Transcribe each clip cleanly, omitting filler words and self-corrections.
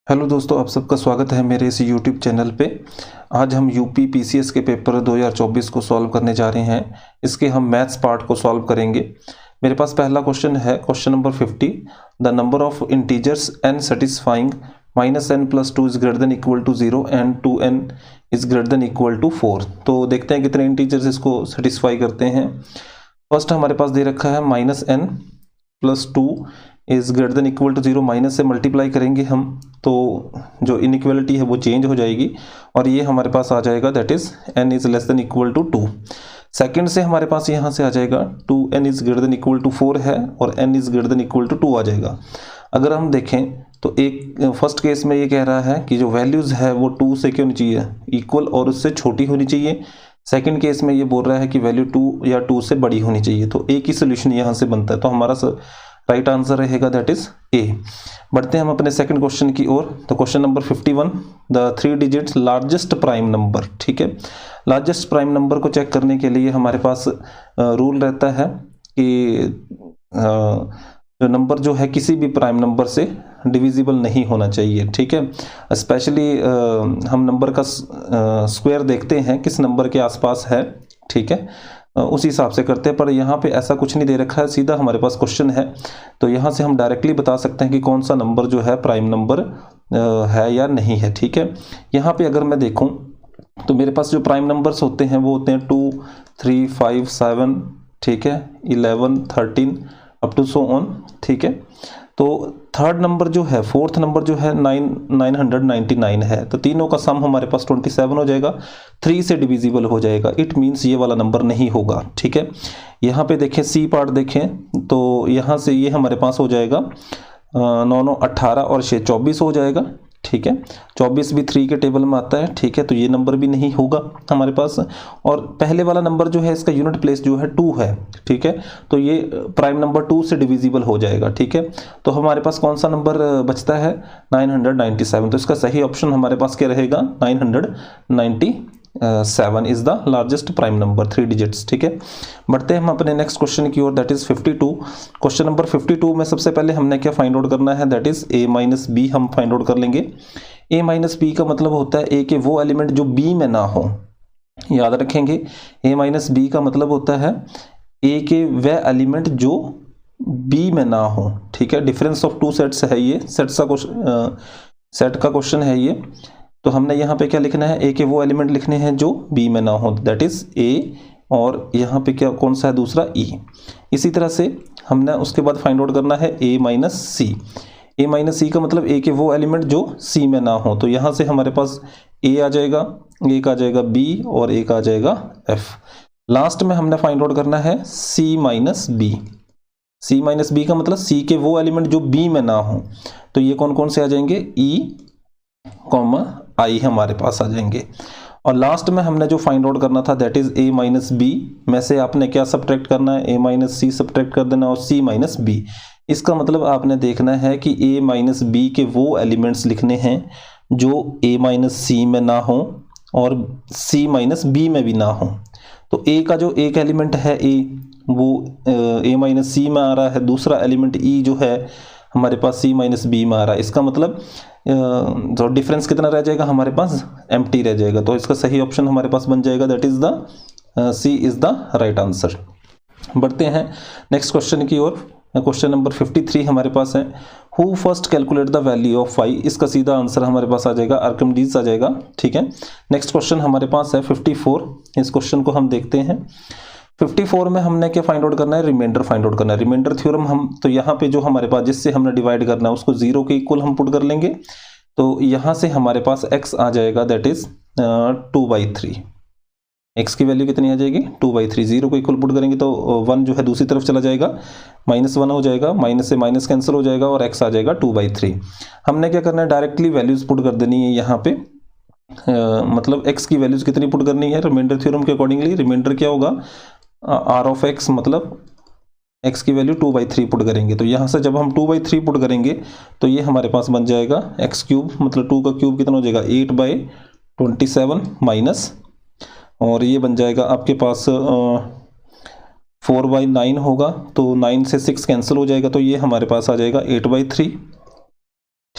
Hello दोस्तों, आप सबका स्वागत है मेरे इस यूट्यूब चैनल पे। आज हम यूपी पीसीएस के पेपर 2024 को सॉल्व करने जा रहे हैं। इसके हम मैथ्स पार्ट को सॉल्व करेंगे। मेरे पास पहला क्वेश्चन है, question number 50। The number of integers n satisfying -n+2 is greater than equal to 0 and 2n is greater than equal to 4। तो देखते हैं कितने इंटीजर्स इसको सेटिस्फाई करते हैं। फर्स्ट हमारे पास दे रखा है -n+2 is greater than equal to 0। Minus से मल्टीप्लाई करेंगे हम तो जो इनइक्वालिटी है वो चेंज हो जाएगी और ये हमारे पास आ जाएगा, that is n is less than equal to 2। Second से हमारे पास यहाँ से आ जाएगा 2n is greater than equal to 4 है और n is greater than equal to 2 आ जाएगा। अगर हम देखें तो एक फर्स्ट केस में ये कह रहा है कि जो वैल्यूज़ है वो 2 से क्या होनी चाहिए, इक्वल और उससे छोटी होनी चाहिए। सेकंड केस में ये बोल रहा है कि वैल्यू 2 या 2 से बड़ी होनी चाहिए। तो एक ही सोल्यूशन यहाँ से बनता है, तो हमारा राइट आंसर रहेगा दैट इज ए। बढ़ते हैं हम अपने सेकंड क्वेश्चन की ओर। तो question number 51, the 3 digits largest prime number. ठीक है, लार्जेस्ट प्राइम नंबर को चेक करने के लिए हमारे पास रूल रहता है कि जो नंबर जो है किसी भी प्राइम नंबर से डिविजिबल नहीं होना चाहिए। ठीक है, स्पेशली हम नंबर का स्क्वायर देखते हैं किस नंबर के आसपास है। ठीक है, उसी हिसाब से करते हैं, पर यहाँ पे ऐसा कुछ नहीं दे रखा है, सीधा हमारे पास क्वेश्चन है। तो यहाँ से हम डायरेक्टली बता सकते हैं कि कौन सा नंबर जो है प्राइम नंबर है या नहीं है। ठीक है, यहाँ पे अगर मैं देखूँ तो मेरे पास जो प्राइम नंबर्स होते हैं वो होते हैं 2, 3, 5, 7, ठीक है, 11, 13 अप टू सो ऑन। ठीक है, तो थर्ड नंबर जो है, फोर्थ नंबर जो है 999 है। तो तीनों का सम हमारे पास 27 हो जाएगा, 3 से डिविजिबल हो जाएगा। इट मीन्स ये वाला नंबर नहीं होगा। ठीक है, यहाँ पे देखें सी पार्ट देखें तो यहाँ से ये हमारे पास हो जाएगा 9 9 18 और 6 24 हो जाएगा। ठीक है, 24 भी 3 के टेबल में आता है। ठीक है, तो ये नंबर भी नहीं होगा हमारे पास। और पहले वाला नंबर जो है इसका यूनिट प्लेस जो है 2 है। ठीक है, तो ये प्राइम नंबर 2 से डिविजिबल हो जाएगा। ठीक है, तो हमारे पास कौन सा नंबर बचता है, 997। तो इसका सही ऑप्शन हमारे पास क्या रहेगा, 997 is the largest prime number, 3 digits. ठीक है, बढ़ते हैं हम अपने नेक्स्ट क्वेश्चन की ओर, दैट इज 52। क्वेश्चन नंबर 52 में सबसे पहले हमने क्या फाइंड आउट करना है, that is a minus B हम फाइंड आउट कर लेंगे। a माइनस बी का मतलब होता है a के वो एलिमेंट जो b में ना हो। याद रखेंगे, a माइनस बी का मतलब होता है a के वह एलिमेंट जो b में ना हो। ठीक है, डिफरेंस ऑफ टू सेट्स है, ये सेट का क्वेश्चन है ये। तो हमने यहाँ पे क्या लिखना है, a के वो एलिमेंट लिखने हैं जो b में ना हो, दैट इज a। और यहाँ पे क्या कौन सा है, दूसरा e। इसी तरह से हमने उसके बाद फाइंड आउट करना है a minus C. a minus C का मतलब a के वो एलिमेंट जो c में ना हो। तो यहाँ से हमारे पास a आ जाएगा, एक आ जाएगा b और एक आ जाएगा f। लास्ट में हमने फाइंड आउट करना है c minus B. c minus B का मतलब c के वो एलिमेंट जो b में ना हो। तो ये कौन कौन से आ जाएंगे, e i हमारे पास आ जाएंगे। और लास्ट में हमने जो फाइंड आउट करना था that is a minus B में से आपने क्या सब्ट्रैक्ट करना है, a माइनस सी सब्ट्रैक्ट कर देना और c माइनस बी। इसका मतलब आपने देखना है कि a माइनस बी के वो एलिमेंट्स लिखने हैं जो a माइनस सी में ना हो और c माइनस बी में भी ना हो। तो a का जो एक एलिमेंट है a, वो a माइनस सी में आ रहा है, दूसरा एलिमेंट e जो है हमारे पास c माइनस बी में आ रहा है। इसका मतलब तो डिफरेंस कितना रह जाएगा हमारे पास, एम्प्टी रह जाएगा। तो इसका सही ऑप्शन हमारे पास बन जाएगा, that is the C is the right answer. बढ़ते हैं नेक्स्ट क्वेश्चन की ओर। क्वेश्चन नंबर 53 हमारे पास है, who first calculate the value of phi. इसका सीधा आंसर हमारे पास आ जाएगा, आर्किमिडीज आ जाएगा। ठीक है, नेक्स्ट क्वेश्चन हमारे पास है 54। इस क्वेश्चन को हम देखते हैं। 54 में हमने क्या फाइंड आउट करना है, रिमाइंडर फाइंड आउट करना है। रिमाइंडर थ्योरम हम तो यहाँ पे जो हमारे पास जिससे हमने डिवाइड करना है उसको 0 के इक्वल हम पुट कर लेंगे। तो यहाँ से हमारे पास x आ जाएगा, दैट इज 2/3। x की वैल्यू कितनी आ जाएगी, 2/3। 0 को इक्वल पुट करेंगे तो 1 जो है दूसरी तरफ चला जाएगा, -1 हो जाएगा, माइनस से माइनस कैंसिल हो जाएगा और x आ जाएगा 2/3। हमने क्या करना है, डायरेक्टली वैल्यूज पुट कर देनी है यहाँ पे। मतलब x की वैल्यूज कितनी पुट करनी है, रिमाइंडर थ्योरम के अकॉर्डिंगली रिमाइंडर क्या होगा, r ऑफ x, मतलब x की वैल्यू 2/3 पुट करेंगे। तो यहाँ से जब हम 2/3 पुट करेंगे तो ये हमारे पास बन जाएगा x क्यूब, मतलब 2 का क्यूब कितना हो जाएगा, 8/27 माइनस, और ये बन जाएगा आपके पास 4/9 होगा। तो 9 से 6 कैंसिल हो जाएगा, तो ये हमारे पास आ जाएगा 8/3।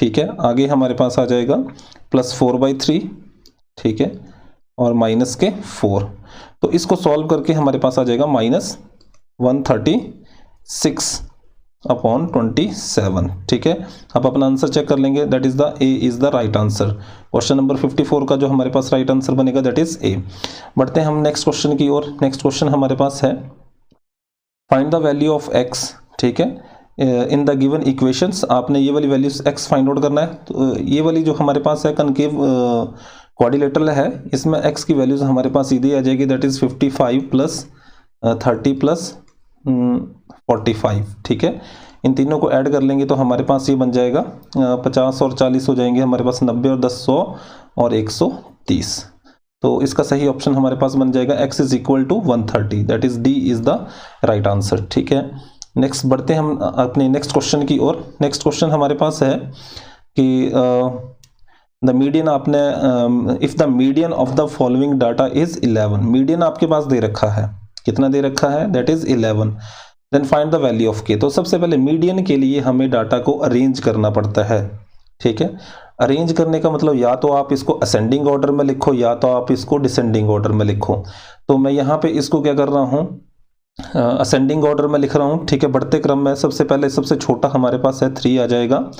ठीक है। आगे हमारे पास आ जाएगा +4/3, ठीक है, और माइनस के 4। तो इसको सॉल्व करके हमारे पास आ जाएगा -136/27, ठीक है। आप अपना आंसर चेक कर लेंगे, that is the A is the right answer. Question number 54 का जो हमारे पास राइट आंसर बनेगा दैट इज ए। बढ़ते हैं हम नेक्स्ट क्वेश्चन की ओर। नेक्स्ट क्वेश्चन हमारे पास है find the value of x, ठीक है, इन द गिवन इक्वेशंस। आपने ये वाली वैल्यूज एक्स फाइंड आउट करना है। तो ये वाली जो हमारे पास है कनकेव क्वाड्रिलेटरल है, इसमें एक्स की वैल्यूज हमारे पास सीधी आ जाएगी, दैट इज 55 + 30 + 45, ठीक है। इन तीनों को ऐड कर लेंगे तो हमारे पास ये बन जाएगा 50 और 40 हो जाएंगे हमारे पास 90 और 10 100 और 130। तो इसका सही ऑप्शन हमारे पास बन जाएगा x = 130, that is D is the right answer, ठीक है। नेक्स्ट बढ़ते हैं हम अपने नेक्स्ट क्वेश्चन की ओर। नेक्स्ट क्वेश्चन हमारे पास है कि द मीडियन आपने if the median of the following data is 11, median आपके पास दे रखा है, कितना दे रखा है, that is 11, then find the value of K. तो सबसे पहले मीडियन के लिए हमें डाटा को अरेंज करना पड़ता है, ठीक है। अरेंज करने का मतलब या तो आप इसको असेंडिंग ऑर्डर में लिखो या तो आप इसको डिसेंडिंग ऑर्डर में लिखो। तो मैं यहाँ पे इसको क्या कर रहा हूँ, असेंडिंग ऑर्डर में लिख रहा हूँ, ठीक है। बढ़ते क्रम में सबसे पहले सबसे छोटा हमारे पास है 3 आ जाएगा,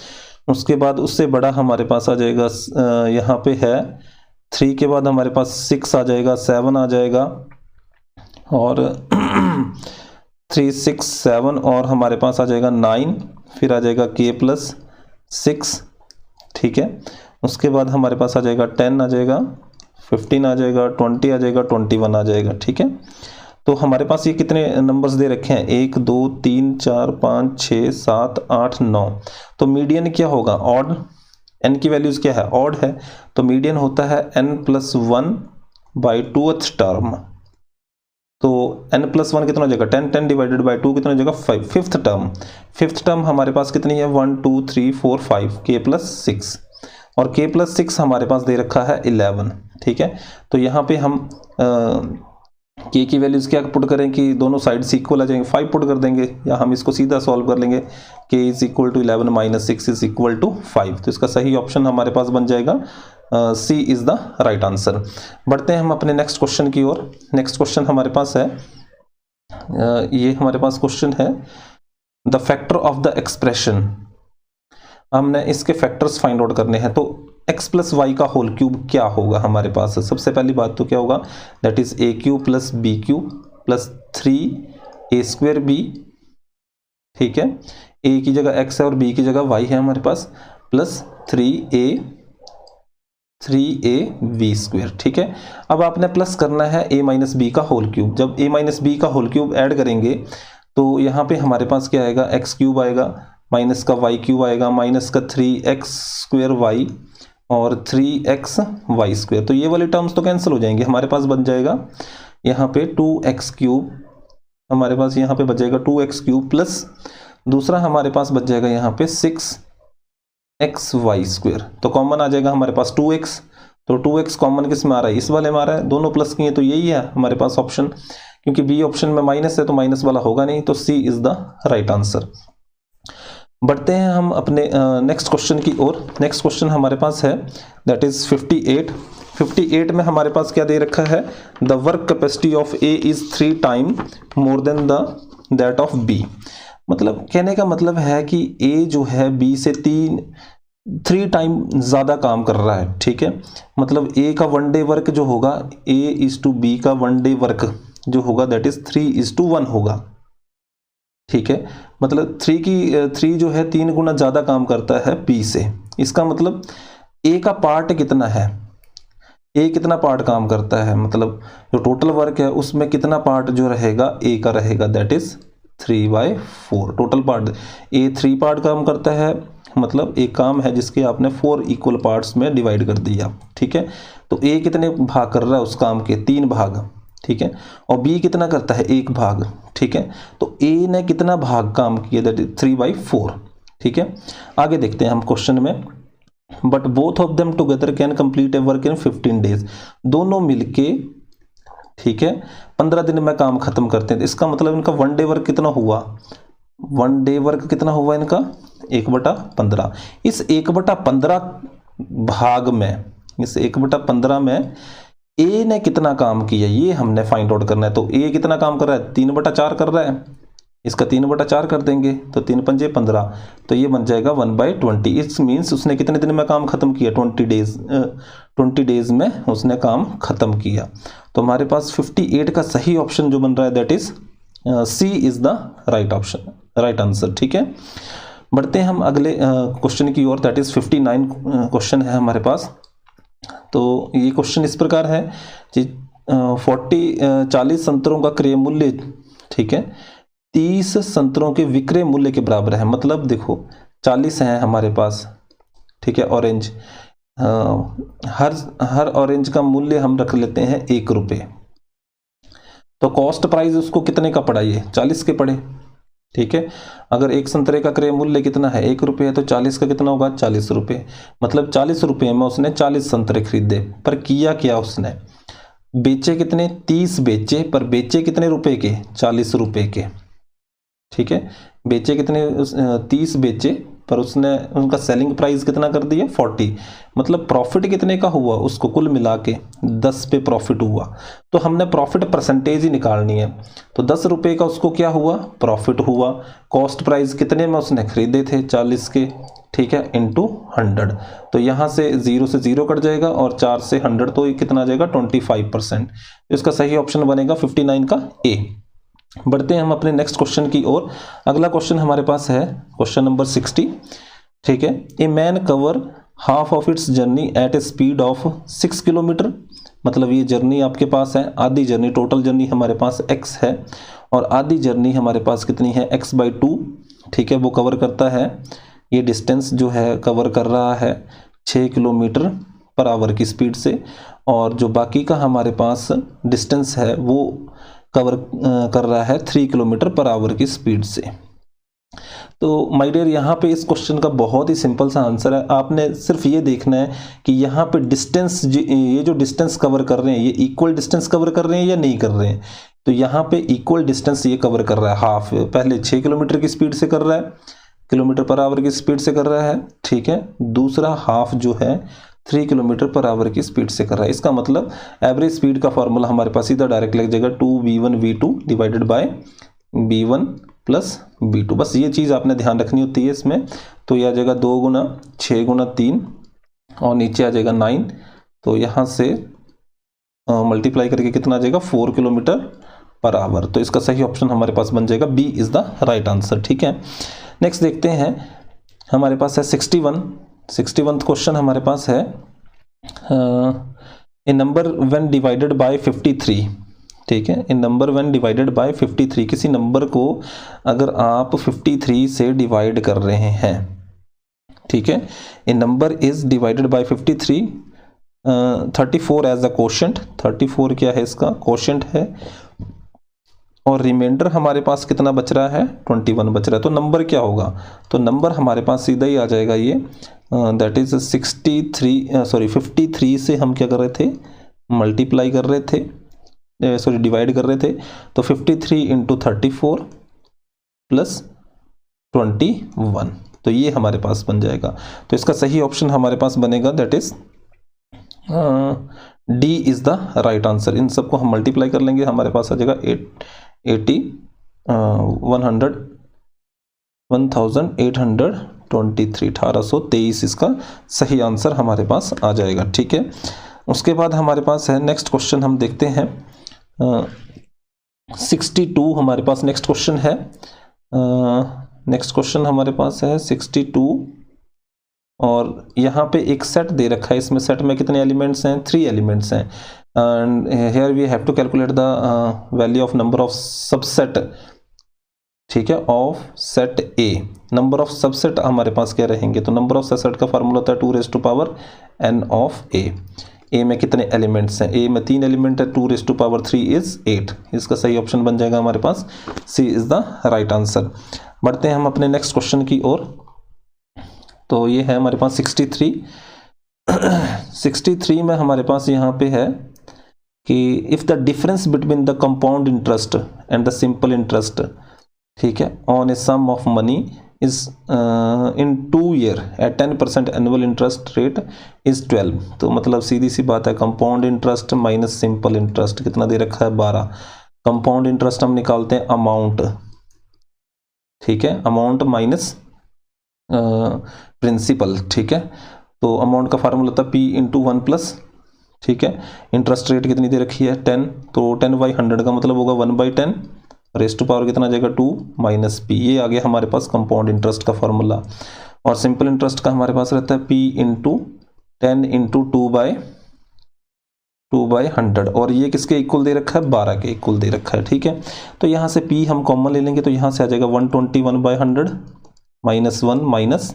उसके बाद उससे बड़ा हमारे पास आ जाएगा यहाँ पे है 3 के बाद हमारे पास 6 आ जाएगा, 7 आ जाएगा और 3 6 7 और हमारे पास आ जाएगा 9, फिर आ जाएगा k+6, ठीक है। उसके बाद हमारे पास आ जाएगा 10 आ जाएगा, 15 आ जाएगा, 20 आ जाएगा, 21 आ जाएगा, ठीक है। तो हमारे पास ये कितने नंबर्स दे रखे हैं, 1 2 3 4 5 6 7 8 9। तो मीडियन क्या होगा, ऑड, n की वैल्यूज क्या है, ऑड है, तो मीडियन होता है n+1/2th टर्म। तो n+1 कितना हो जाएगा 10, 10 / 2 कितना हो जाएगा 5, फिफ्थ टर्म हमारे पास कितनी है 1 2 3 4 5, k+6 और k+6 हमारे पास दे रखा है 11, ठीक है। तो यहाँ पे हम k की वैल्यूज क्या पुट करें कि दोनों साइड्स इक्वल आ जाएंगे, 5 पुट कर देंगे, या हम इसको सीधा सॉल्व कर लेंगे, k = 11 - 6 = 5। तो इसका सही ऑप्शन हमारे पास बन जाएगा सी इज द राइट आंसर। बढ़ते हैं हम अपने नेक्स्ट क्वेश्चन की ओर। नेक्स्ट क्वेश्चन हमारे पास है ये हमारे पास क्वेश्चन है the factor of the expression. हमने इसके फैक्टर्स फाइंड आउट करने हैं। तो x + y का होल क्यूब क्या होगा हमारे पास, सबसे पहली बात तो क्या होगा, that is a³ + b³ + 3a²b, ठीक है। a की जगह x है और b की जगह y है हमारे पास, प्लस 3ab², ठीक है। अब आपने प्लस करना है a - b का होल क्यूब। जब a - b का होल क्यूब ऐड करेंगे तो यहाँ पे हमारे पास क्या आएगा, x³ आएगा, माइनस का y³ आएगा, माइनस का 3x² और 3xy²। तो ये वाले टर्म्स तो कैंसिल हो जाएंगे, हमारे पास बन जाएगा यहाँ पे 2x³ हमारे पास यहाँ पे बच जाएगा 2x³ प्लस दूसरा हमारे पास बच जाएगा यहाँ पे 6xy²। तो कॉमन आ जाएगा हमारे पास 2x। तो 2x कॉमन किस में आ रहा है, इस वाले में आ रहा है, दोनों प्लस किए तो यही है हमारे पास ऑप्शन, क्योंकि बी ऑप्शन में माइनस है तो माइनस वाला होगा नहीं, तो सी इज द राइट आंसर। बढ़ते हैं हम अपने नेक्स्ट क्वेश्चन की ओर। नेक्स्ट क्वेश्चन हमारे पास है दैट इज 58 में हमारे पास क्या दे रखा है, the work capacity of A is 3 time more than that of B. मतलब कहने का मतलब है कि ए जो है बी से 3 टाइम ज़्यादा काम कर रहा है, ठीक है। मतलब ए का 1 डे वर्क जो होगा, ए = बी का 1 डे वर्क जो होगा दैट इज 3:1 होगा, ठीक है। मतलब 3 जो है 3 गुना ज़्यादा काम करता है बी से। इसका मतलब ए का पार्ट कितना है, ए कितना पार्ट काम करता है, मतलब जो टोटल वर्क है उसमें कितना पार्ट जो रहेगा ए का रहेगा, that is 3/4। Total part A 3 part काम करता है, मतलब एक काम है जिसके आपने 4 इक्वल पार्ट्स में डिवाइड कर दिया, ठीक है। तो ए कितने भाग कर रहा है उस काम के, 3 भाग, ठीक है। और बी कितना करता है, 1 भाग, ठीक है। तो ए ने कितना भाग काम किया, दैट इज 3/4, ठीक है। आगे देखते हैं हम क्वेश्चन में, but both of them together can complete A work in 15 days. दोनों मिलके, ठीक है, 15 दिन में काम खत्म करते हैं। इसका मतलब इनका 1 डे वर्क कितना हुआ, 1 डे वर्क कितना हुआ इनका 1/15। इस 1/15 भाग में, इस 1/15 में ए ने कितना काम किया ये हमने फाइंड आउट करना है। तो ए कितना काम कर रहा है, 3/4 कर रहा है, इसका 3/4 कर देंगे तो 3 पंजे 15, तो ये बन जाएगा 1/20। इट्स मीन्स उसने कितने दिन में काम खत्म किया, 20 डेज में उसने काम खत्म किया। तो हमारे पास 58 का सही ऑप्शन जो बन रहा है that is C is the right option, right answer. ठीक है, बढ़ते हैं हम अगले क्वेश्चन की ओर, दैट इज 59 क्वेश्चन है हमारे पास। तो ये क्वेश्चन इस प्रकार है कि 40 संतरों का क्रय मूल्य, ठीक है, 30 संतरों के विक्रय मूल्य के बराबर है। मतलब देखो 40 हैं हमारे पास, ठीक है, ऑरेंज, हर ऑरेंज का मूल्य हम रख लेते हैं 1 रुपये। तो कॉस्ट प्राइस उसको कितने का पड़ा, ये 40 के पड़े। ठीक है, अगर एक संतरे का क्रय मूल्य कितना है 1 रुपये है तो 40 का कितना होगा 40 रुपये। मतलब 40 रुपये में उसने 40 संतरे खरीदे। पर किया क्या उसने, बेचे कितने, 30 बेचे, पर बेचे कितने रुपए के, 40 रुपये के। ठीक है, बेचे कितने, 30 बेचे, पर उसने उनका सेलिंग प्राइस कितना कर दिया 40। मतलब प्रॉफिट कितने का हुआ, उसको कुल मिला के 10 पे प्रॉफिट हुआ। तो हमने प्रॉफिट परसेंटेज ही निकालनी है। तो 10 रुपये का उसको क्या हुआ, प्रॉफिट हुआ। कॉस्ट प्राइस कितने में उसने खरीदे थे, 40 के, ठीक है, इंटू 100। तो यहाँ से 0 से 0 कट जाएगा और 4 से 100 तो ये कितना आ जाएगा 25%। इसका सही ऑप्शन बनेगा 59 का ए। बढ़ते हैं हम अपने नेक्स्ट क्वेश्चन की ओर। अगला क्वेश्चन हमारे पास है क्वेश्चन नंबर 60। ठीक है, a man cover half of its journey at A speed of 6 kilometre. मतलब ये जर्नी आपके पास है, आधी जर्नी, टोटल जर्नी हमारे पास x है और आधी जर्नी हमारे पास कितनी है x/2। ठीक है, वो कवर करता है, ये डिस्टेंस जो है कवर कर रहा है 6 किलोमीटर पर आवर की स्पीड से, और जो बाकी का हमारे पास डिस्टेंस है वो कवर कर रहा है 3 किलोमीटर पर आवर की स्पीड से। तो माय डियर, यहाँ पे इस क्वेश्चन का बहुत ही सिंपल सा आंसर है। आपने सिर्फ ये देखना है कि यहाँ पे डिस्टेंस, ये जो डिस्टेंस कवर कर रहे हैं ये इक्वल डिस्टेंस कवर कर रहे हैं या नहीं कर रहे हैं। तो यहाँ पे इक्वल डिस्टेंस ये कवर कर रहा है, हाफ, पहले 6 किलोमीटर की स्पीड से कर रहा है, किलोमीटर पर आवर की स्पीड से कर रहा है। ठीक है, दूसरा हाफ जो है 3 किलोमीटर पर आवर की स्पीड से कर रहा है। इसका मतलब एवरेज स्पीड का फॉर्मूला हमारे पास सीधा डायरेक्ट लग जाएगा 2v1v2 divided by b1 plus b2। बस ये चीज़ आपने ध्यान रखनी होती है इसमें। तो यह आ जाएगा 2 गुना 6 गुना 3 और नीचे आ जाएगा 9। तो यहाँ से मल्टीप्लाई करके कितना आ जाएगा 4 किलोमीटर पर आवर। तो इसका सही ऑप्शन हमारे पास बन जाएगा B is the right answer. ठीक है, नेक्स्ट देखते हैं, हमारे पास है 61 क्वेश्चन हमारे पास है। A number when divided by 53। ठीक है, A number when divided by 53, किसी नंबर को अगर आप 53 से डिवाइड कर रहे हैं, ठीक है, A number is divided by 53, 34 as a quotient, 34 क्या है इसका कोशेंट है, और रिमाइंडर हमारे पास कितना बच रहा है 21 बच रहा है। तो नंबर क्या होगा, तो नंबर हमारे पास सीधा ही आ जाएगा ये, दैट इज 53 से हम क्या कर रहे थे, मल्टीप्लाई कर रहे थे, डिवाइड कर रहे थे। तो 53 इंटू 34 प्लस 21, तो ये हमारे पास बन जाएगा। तो इसका सही ऑप्शन हमारे पास बनेगा that is D is the right answer. इन सबको हम मल्टीप्लाई कर लेंगे, हमारे पास आ जाएगा 1823 इसका सही आंसर हमारे पास आ जाएगा। ठीक है, उसके बाद हमारे पास है नेक्स्ट क्वेश्चन, हम देखते हैं 62 हमारे पास नेक्स्ट क्वेश्चन है। नेक्स्ट क्वेश्चन हमारे पास है 62, और यहाँ पे एक सेट दे रखा है, इसमें सेट में कितने एलिमेंट्स हैं, 3 एलिमेंट्स हैं, and here we have to calculate the value of number of subset, ठीक है, of set A. Number of subset हमारे पास क्या रहेंगे, तो नंबर ऑफ सबसेट का फार्मूला होता है 2n ऑफ ए। ए में कितने एलिमेंट्स हैं, ए में 3 एलिमेंट है, 2⁻³ इज 8। इसका सही ऑप्शन बन जाएगा हमारे पास सी इज द राइट आंसर। बढ़ते हैं हम अपने नेक्स्ट क्वेश्चन की ओर। तो ये है हमारे पास 63 में हमारे पास यहाँ पे है कि if the difference between the compound interest and the simple interest, ठीक है, on a sum of money is in 2 year at 10% annual interest rate is 12। तो मतलब सीधी सी बात है, compound interest minus simple interest कितना दे रखा है 12। कंपाउंड इंटरेस्ट हम निकालते हैं अमाउंट, ठीक है, अमाउंट माइनस प्रिंसिपल, ठीक है। तो अमाउंट का फार्मूला था P इंटू 1 प्लस, ठीक है। इंटरेस्ट रेट कितनी दे रखी है 10, तो 10/100 का मतलब होगा 1/10 रेस टू पावर कितना आ जाएगा 2 माइनस P। ये आ गया हमारे पास कंपाउंड इंटरेस्ट का फार्मूला। और सिंपल इंटरेस्ट का हमारे पास रहता है P इंटू 10 इंटू 2/100, और ये किसके इक्वल दे रखा है 12 के इक्वल दे रखा है, ठीक है। तो यहाँ से P हम कॉमन ले लेंगे, तो यहाँ से आ जाएगा 121/100 माइनस 1 माइनस,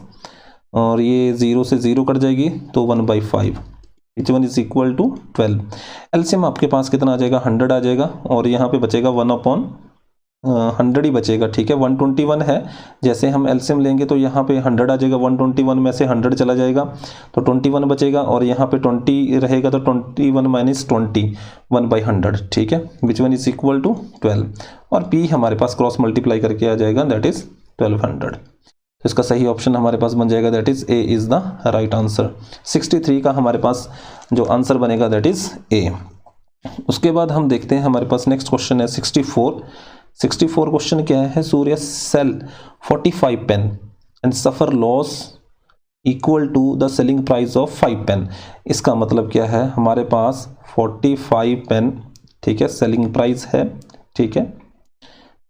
और ये 0 से 0 कट जाएगी तो 1/5, which one is equal to 12। LCM आपके पास कितना आ जाएगा 100 आ जाएगा, और यहाँ पे बचेगा 1/100 ही बचेगा, ठीक है। 121 है, जैसे हम एलसीएम लेंगे तो यहाँ पे 100 आ जाएगा, 121 में से 100 चला जाएगा तो 21 बचेगा, और यहाँ पे 20 रहेगा तो 21 माइनस 20 1/100, ठीक है, which one is equal to 12। और P हमारे पास क्रॉस मल्टीप्लाई करके आ जाएगा, दैट इज 1200। तो इसका सही ऑप्शन हमारे पास बन जाएगा, that is a is the right answer. 63 का हमारे पास जो आंसर बनेगा दैट इज ए। उसके बाद हम देखते हैं हमारे पास नेक्स्ट क्वेश्चन है 64 क्वेश्चन क्या है, Surya sell 45 pen and suffer loss equal to the selling price of 5 pen. इसका मतलब क्या है, हमारे पास 45 पेन, ठीक है, सेलिंग प्राइस है, ठीक है,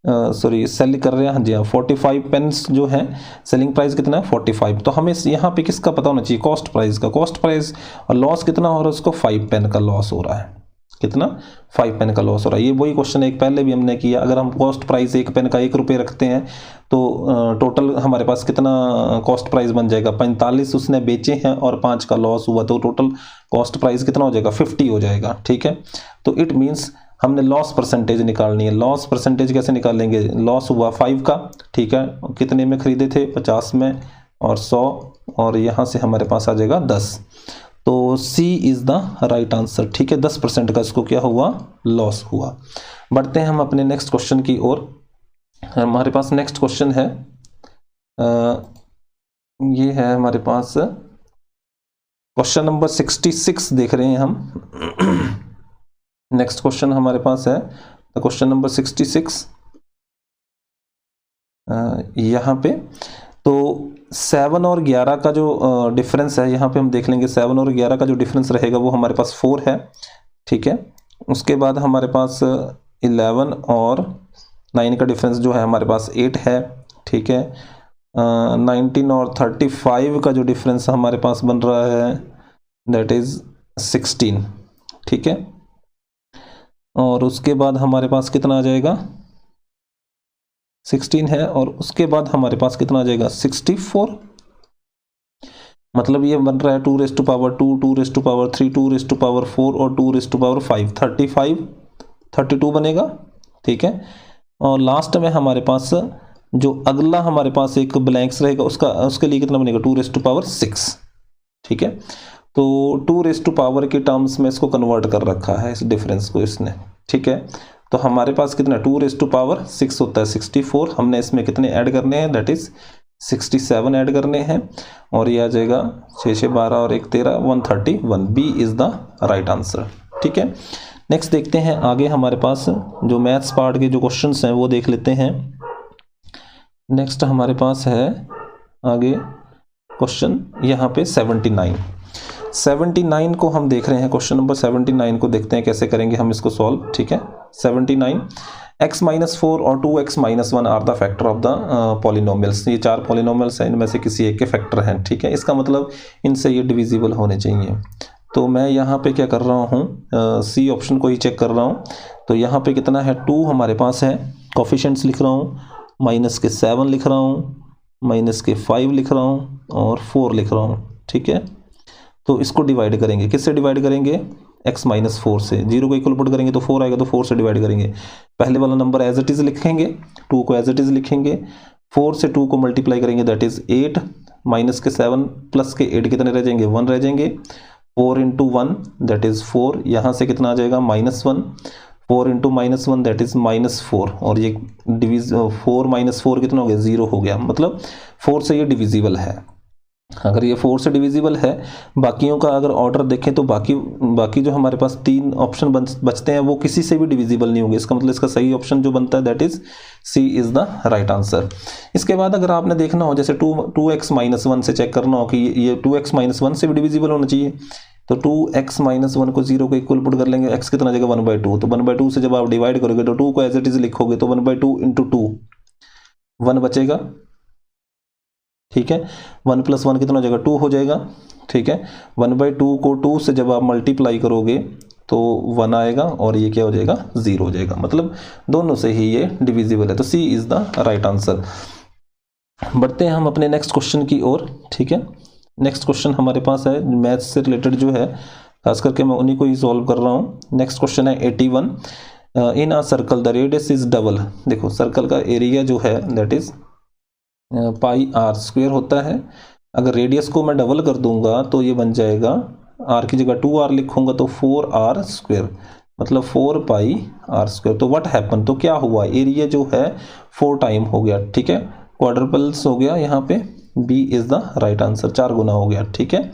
सॉरी सेल कर रहे हैं, हाँ जी हाँ, 45 पेन्स जो है सेलिंग प्राइस कितना है 45। तो हमें यहाँ पे किसका पता होना चाहिए, कॉस्ट प्राइस का, कॉस्ट प्राइस, और लॉस कितना हो रहा है उसको 5 पेन का लॉस हो रहा है, कितना 5 पेन का लॉस हो रहा है। ये वही क्वेश्चन एक पहले भी हमने किया, अगर हम कॉस्ट प्राइस 1 पेन का 1 रुपये रखते हैं तो टोटल हमारे पास कितना कॉस्ट प्राइस बन जाएगा 45 उसने बेचे हैं और 5 का लॉस हुआ, तो टोटल कॉस्ट प्राइस कितना हो जाएगा 50 हो जाएगा, ठीक है। तो इट मीन्स हमने लॉस परसेंटेज निकालनी है। लॉस परसेंटेज कैसे निकालेंगे, लॉस हुआ 5 का, ठीक है, कितने में खरीदे थे 50 में और 100, और यहाँ से हमारे पास आ जाएगा 10। तो C is the right answer, ठीक है, 10% का इसको क्या हुआ लॉस हुआ। बढ़ते हैं हम अपने नेक्स्ट क्वेश्चन की ओर। हमारे पास नेक्स्ट क्वेश्चन है, ये है हमारे पास क्वेश्चन नंबर 66 देख रहे हैं हम। नेक्स्ट क्वेश्चन हमारे पास है क्वेश्चन नंबर 66। यहाँ पे तो 7 और 11 का जो डिफरेंस है, यहाँ पे हम देख लेंगे 7 और 11 का जो डिफरेंस रहेगा वो हमारे पास 4 है, ठीक है। उसके बाद हमारे पास 11 और 9 का डिफरेंस जो है हमारे पास 8 है, ठीक है। 19 और 35 का जो डिफरेंस हमारे पास बन रहा है दैट इज 16, ठीक है। और उसके बाद हमारे पास कितना आ जाएगा 16 है, और उसके बाद हमारे पास कितना आ जाएगा 64। मतलब ये बन रहा है 2 raise to power 2, 2 raise to power 3, 2 raise to power 4 और 2 रेज़ टू पावर 5, 35 32 बनेगा, ठीक है। और लास्ट में हमारे पास जो अगला हमारे पास एक ब्लैंक्स रहेगा उसके लिए कितना बनेगा 2 रेज़ टू पावर 6, ठीक है। तो 2 रेज़ टू पावर के टर्म्स में इसको कन्वर्ट कर रखा है इस डिफरेंस को इसने, ठीक है। तो हमारे पास कितना 2 रेज़ टू पावर 6 होता है 64, हमने इसमें कितने ऐड करने हैं दैट इज 67 ऐड करने हैं, और ये आ जाएगा 6 6 12 और 1 13 131। B is the right answer, ठीक है। नेक्स्ट देखते हैं आगे हमारे पास जो मैथ्स पार्ट के जो क्वेश्चंस हैं वो देख लेते हैं। नेक्स्ट हमारे पास है आगे क्वेश्चन यहाँ पे 79 को हम देख रहे हैं। क्वेश्चन नंबर 79 को देखते हैं कैसे करेंगे हम इसको सॉल्व, ठीक है। 79 x-4 और 2x-1 are the factor of the polynomials. ये 4 पॉलिनोमियल्स हैं, इनमें से किसी एक के फैक्टर हैं, ठीक है। इसका मतलब इनसे ये डिविजिबल होने चाहिए। तो मैं यहाँ पे क्या कर रहा हूँ, सी ऑप्शन को ही चेक कर रहा हूँ। तो यहाँ पे कितना है 2 हमारे पास है, कोफिशिएंट्स लिख रहा हूँ, माइनस के 7 लिख रहा हूँ, माइनस के 5 लिख रहा हूँ और 4 लिख रहा हूँ, ठीक है। तो इसको डिवाइड करेंगे, किससे डिवाइड करेंगे x-4 से। 0 को इक्वल पुट करेंगे तो 4 आएगा, तो 4 से डिवाइड करेंगे। पहले वाला नंबर एज इट इज लिखेंगे, 2 को एज इट इज लिखेंगे, 4 से 2 को मल्टीप्लाई करेंगे दैट इज 8, माइनस के 7 प्लस के 8 कितने रह जाएंगे 1 रह जाएंगे, 4 इंटू 1 दैट इज 4, यहाँ से कितना आ जाएगा -1, 4 इंटू -1 दैट इज -4, और ये 4 - 4 कितना हो गया, 0 हो गया, मतलब 4 से ये डिविजिबल है। अगर ये 4 से डिविजिबल है, बाकियों का अगर ऑर्डर देखें तो बाकी जो हमारे पास 3 ऑप्शन बचते हैं वो किसी से भी डिविजिबल नहीं होंगे। इसका मतलब इसका सही ऑप्शन जो बनता है that is C is the right answer. इसके बाद अगर आपने देखना हो जैसे 2x - 1 से चेक करना हो कि ये 2x - 1 से भी डिविजिबल होना चाहिए, तो 2x - 1 को 0 के इक्वल पुट कर लेंगे, x कितना आ जाएगा 1/2, तो 1/2 से जब आप डिवाइड करोगे तो 2 को एज इट इज लिखोगे तो 1/2 इंटू 2 1 बचेगा, ठीक है। 1 + 1 कितना हो जाएगा, 2 हो जाएगा, ठीक है। 1/2 को 2 से जब आप मल्टीप्लाई करोगे तो 1 आएगा और ये क्या हो जाएगा, 0 हो जाएगा, मतलब दोनों से ही ये डिविजिबल है, तो सी इज द राइट आंसर। बढ़ते हैं हम अपने नेक्स्ट क्वेश्चन की ओर, ठीक है। नेक्स्ट क्वेश्चन हमारे पास है मैथ्स से रिलेटेड जो है, खास करके मैं उन्हीं को ही सॉल्व कर रहा हूँ। नेक्स्ट क्वेश्चन है 81, in a circle the radius is double. देखो सर्कल का एरिया जो है दैट इज πr² होता है। अगर रेडियस को मैं डबल कर दूंगा तो ये बन जाएगा, r की जगह 2r लिखूंगा तो 4r², मतलब 4πr²। तो व्हाट हैपन, तो क्या हुआ, एरिया जो है 4 टाइम हो गया, ठीक है, क्वाड्रपल्स हो गया, यहाँ पे B is the right answer, 4 गुना हो गया, ठीक है।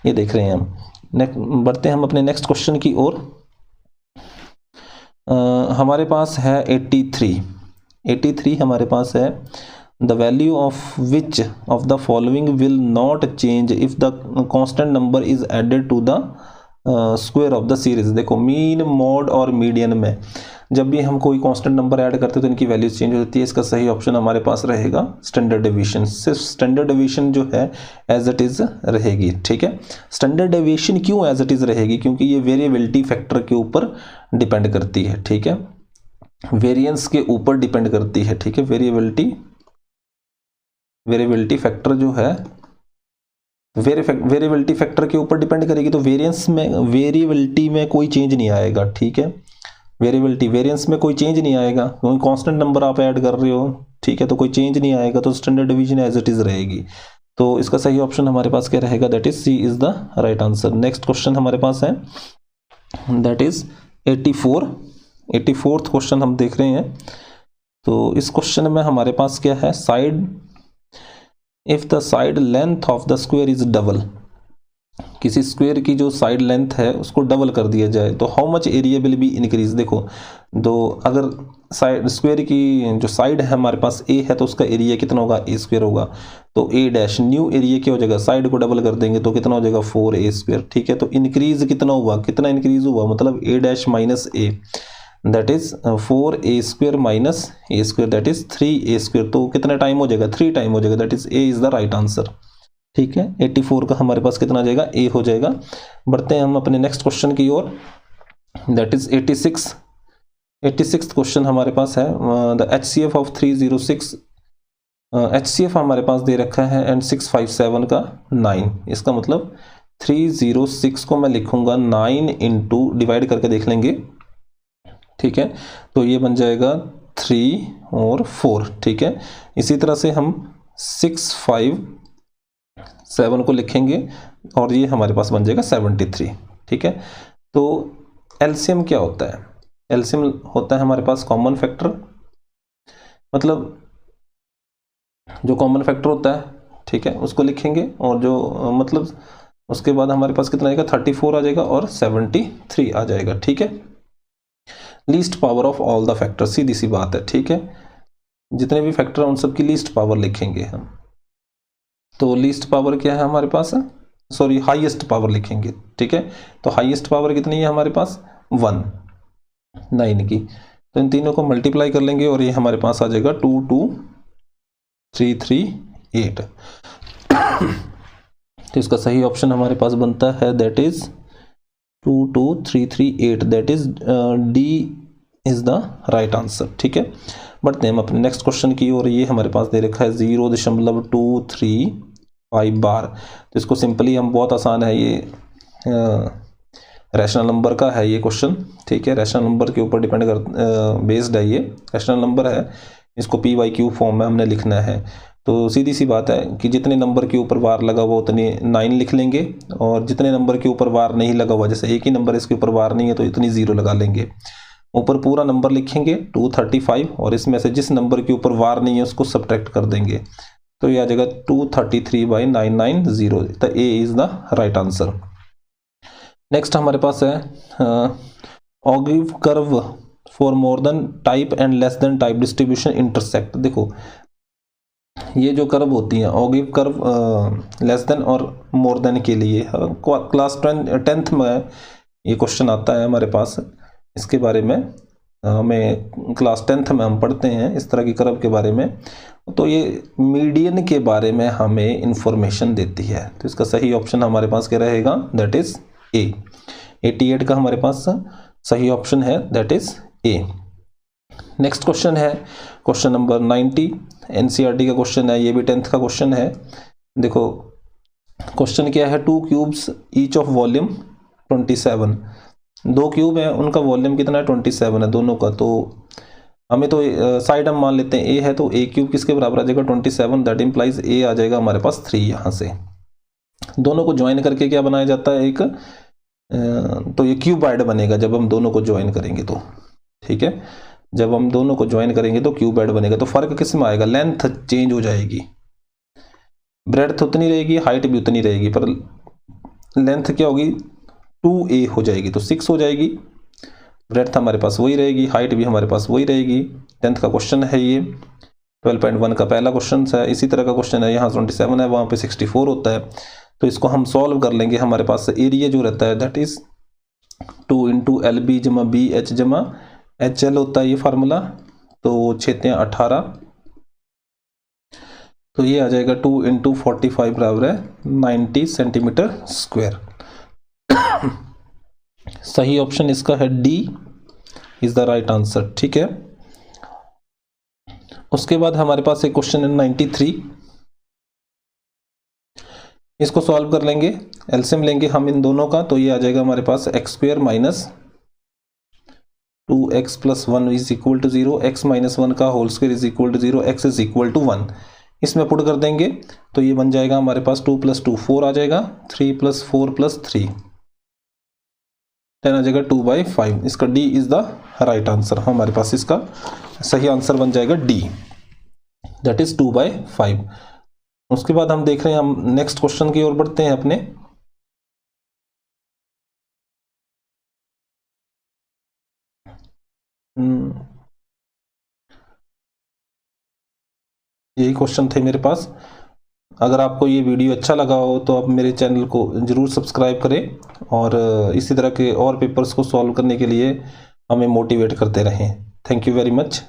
ये देख रहे हैं हम। बढ़ते हैं हम अपने नेक्स्ट क्वेश्चन की ओर। हमारे पास है 83 हमारे पास है, the value of which of the following will not change if the constant number is added to the square of the series. देखो मीन, मॉड और मीडियन में जब भी हम कोई कांस्टेंट नंबर ऐड करते हैं तो इनकी वैल्यूज चेंज होती है। इसका सही ऑप्शन हमारे पास रहेगा स्टैंडर्ड डेविएशन। सिर्फ स्टैंडर्ड डेविएशन जो है एज इट इज रहेगी, ठीक है। स्टैंडर्ड डेविएशन क्यों एज इट इज रहेगी, क्योंकि ये वेरिएबिलिटी फैक्टर के ऊपर डिपेंड करती है, ठीक है, वेरिएंस के ऊपर डिपेंड करती है, ठीक है। वेरिएबिलिटी फैक्टर जो है वेरिएबिलिटी फैक्टर के ऊपर डिपेंड करेगी, तो वेरिएबिलिटी में कोई चेंज नहीं आएगा, ठीक है। वेरिएंस में कोई चेंज नहीं आएगा क्योंकि कांस्टेंट नंबर आप ऐड कर रहे हो, ठीक है, तो कोई चेंज नहीं आएगा, तो standard division as it is रहेगी। तो इसका सही ऑप्शन हमारे पास क्या रहेगा, that is C is the right answer. Next question हमारे पास है दैट इज 84th क्वेश्चन हम देख रहे हैं। तो इस क्वेश्चन में हमारे पास क्या है, side, if the side length of the square is double, किसी स्क्वायर की जो साइड लेंथ है उसको डबल कर दिया जाए तो how much area will be increase. देखो दो, अगर साइड स्क्वायर की जो साइड है हमारे पास ए है तो उसका एरिया कितना होगा, a² होगा, तो a' न्यू एरिया क्या हो जाएगा, साइड को डबल कर देंगे तो कितना हो जाएगा 4a², ठीक है। तो इंक्रीज कितना हुआ, कितना इंक्रीज हुआ, मतलब a' - a that is 4a² minus a², that is 3a²। तो कितना टाइम हो जाएगा, 3 टाइम हो जाएगा, that is a is the right answer, ठीक है। 84 का हमारे पास कितना आ जाएगा, a हो जाएगा। बढ़ते हैं हम अपने नेक्स्ट क्वेश्चन की ओर, दैट इज 86th क्वेश्चन हमारे पास है, द HCF ऑफ 306, HCF हमारे पास दे रखा है एंड 657 का 9। इसका मतलब 306 को मैं लिखूंगा 9 इंटू डिवाइड करके देख लेंगे, ठीक है, तो ये बन जाएगा 3 और 4, ठीक है। इसी तरह से हम 657 को लिखेंगे और ये हमारे पास बन जाएगा 73, ठीक है। तो एलसीएम क्या होता है, एलसीएम होता है हमारे पास कॉमन फैक्टर, मतलब जो कॉमन फैक्टर होता है, ठीक है, उसको लिखेंगे और जो मतलब उसके बाद हमारे पास कितना आएगा, 34 आ जाएगा और 73 आ जाएगा, ठीक है। Least power of all the factor, सीधी सी बात है, ठीक है, जितने भी फैक्टर हैं उन सबकी लीस्ट पावर लिखेंगे हम। तो लीस्ट पावर क्या है हमारे पास, सॉरी हाईएस्ट पावर लिखेंगे, ठीक है। तो हाईएस्ट पावर कितनी है हमारे पास 1, 9 की, तो इन तीनों को मल्टीप्लाई कर लेंगे और ये हमारे पास आ जाएगा 22338। तो इसका सही ऑप्शन हमारे पास बनता है that is 22338, that is D is the right answer, ठीक है। बढ़ते हैं हम अपने नेक्स्ट क्वेश्चन की और ये हमारे पास दे रखा है 0.235 बार। तो इसको सिंपली हम, बहुत आसान है ये, रैशनल नंबर का है ये क्वेश्चन, ठीक है, रैशनल नंबर के ऊपर डिपेंड कर बेस्ड है, ये रैशनल नंबर है, इसको p/q फॉर्म में हमने लिखना है। तो सीधी सी बात है कि जितने नंबर के ऊपर वार लगा हुआ उतने 9 लिख लेंगे और जितने नंबर के ऊपर वार नहीं लगा हुआ, जैसे एक ही नंबर इसके ऊपर वार नहीं है तो इतनी 0 लगा लेंगे। ऊपर पूरा नंबर लिखेंगे 235 और इसमें से जिस नंबर के ऊपर वार नहीं है उसको सब्ट्रैक्ट कर देंगे, तो ये आ जाएगा 233/990। The A is the right answer. Next हमारे पास है ogive curve for more than type and less than type distribution intersect. देखो ये जो कर्व होती हैं ऑगिव कर्व लेस देन और मोर देन के लिए क्लास 10th में ये क्वेश्चन आता है हमारे पास। इसके बारे में हमें क्लास 10th में हम पढ़ते हैं इस तरह की कर्व के बारे में। तो ये मीडियन के बारे में हमें इंफॉर्मेशन देती है। तो इसका सही ऑप्शन हमारे पास क्या रहेगा, दैट इज ए। 88 का हमारे पास सही ऑप्शन है, that is a. Next question है क्वेश्चन नंबर 90, एनसीईआरटी का क्वेश्चन है, ये भी 10th का क्वेश्चन है। देखो क्वेश्चन क्या है, 2 cubes each of volume 27। 2 cube है, उनका वॉल्यूम कितना है 27 है दोनों का। तो हमें तो साइड हम मान लेते हैं ए है, तो ए क्यूब किसके बराबर आ जाएगा 27, दैट इम्प्लाइज ए आ जाएगा हमारे पास 3। यहाँ से दोनों को ज्वाइन करके क्या बनाया जाता है एक, तो ये क्यूबाइड बनेगा जब हम दोनों को ज्वाइन करेंगे तो, ठीक है। जब हम दोनों को ज्वाइन करेंगे तो क्यूबाइड बनेगा। तो फर्क किस में आएगा, लेंथ चेंज हो जाएगी, ब्रेड्थ उतनी रहेगी, हाइट भी उतनी रहेगी, पर लेंथ क्या होगी 2a हो जाएगी, तो 6 हो जाएगी। ब्रेड्थ हमारे पास वही रहेगी, हाइट भी हमारे पास वही रहेगी। 10th का क्वेश्चन है ये, 12.1 का पहला क्वेश्चन है। इसी तरह का क्वेश्चन है, यहाँ 27 है, वहाँ पे 64 होता है। तो इसको हम सॉल्व कर लेंगे। हमारे पास एरिया जो रहता है दैट इज 2 × LB जमा BH जमा HL होता है ये फार्मूला। तो 6 × 18, तो ये आ जाएगा 2 × 45 बराबर है 90 सेंटीमीटर स्क्वायर। सही ऑप्शन इसका है D is the right answer, ठीक है। उसके बाद हमारे पास एक क्वेश्चन है 93, इसको सॉल्व कर लेंगे, एलसीएम लेंगे हम इन दोनों का। तो ये आ जाएगा हमारे पास x² minus 2x + 1 is equal to 0, x - 1 का whole square is equal to 0, x is equal to 1। इसमें पुट कर देंगे तो ये बन जाएगा हमारे पास 2 + 2 4 आ जाएगा, 3 + 4 + 3 10 आ जाएगा 2/5। इसका D is the right answer. हमारे पास इसका सही आंसर बन जाएगा डी, दैट इज 2/5। उसके बाद हम देख रहे हैं, हम नेक्स्ट क्वेश्चन की ओर बढ़ते हैं अपने। यही क्वेश्चन थे मेरे पास। अगर आपको ये वीडियो अच्छा लगा हो तो आप मेरे चैनल को ज़रूर सब्सक्राइब करें और इसी तरह के और पेपर्स को सॉल्व करने के लिए हमें मोटिवेट करते रहें। Thank you very much.